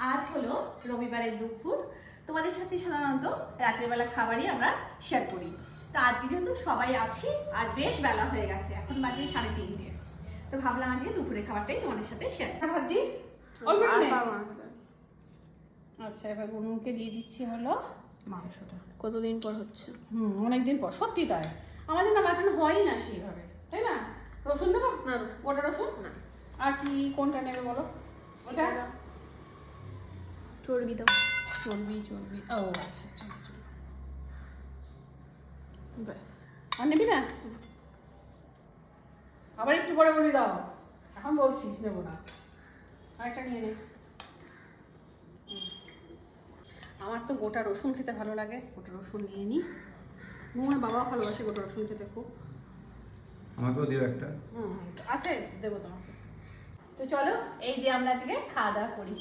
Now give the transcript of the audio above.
আজ হলো রবিবারের দুপুর। তোমাদের সাথে সাধারণত রাত্রেবেলা খাবারই আমরা শেয়ার করি। তো আজকে যেহেতু সবাই আছি আর বেশ বেলা হয়ে গেছে, এখন বাজে 3:30, তো ভাবলাম আজকে দুপুরের খাবারটাই তোমাদের সাথে শেয়ার ভাবছি। আচ্ছা, এবার গুনুকে দিয়ে দিচ্ছি হলো মাংসটা। কতদিন পর হচ্ছে? অনেকদিন পর, সত্যি তাই। আমাদের না মাটন হয়ই না সেইভাবে, তাই না? রসুন দেবো না? ওটা রসুন না। আর কি কোনটা নেবে বলো? ওটা চর্বি দাও। চর্বি ও আচ্ছা, চলো চলো, ব্যাস। আর নেবি না? আবার একটু পরে বলি দাও, এখন বলছিস নেবো না। আরেকটা নিয়ে নে। আমার তো গোটা রসুন খেতে ভালো লাগে, গোটা রসুন নিয়ে নিই। আমার বাবা ভালোবাসে গোটা রসুন খেতে খুব। আমাকেও দিও একটা। আছে, দেবো তোমাকে। তো চলো এই দিয়ে আমরা আজকে খাওয়া দাওয়া করি।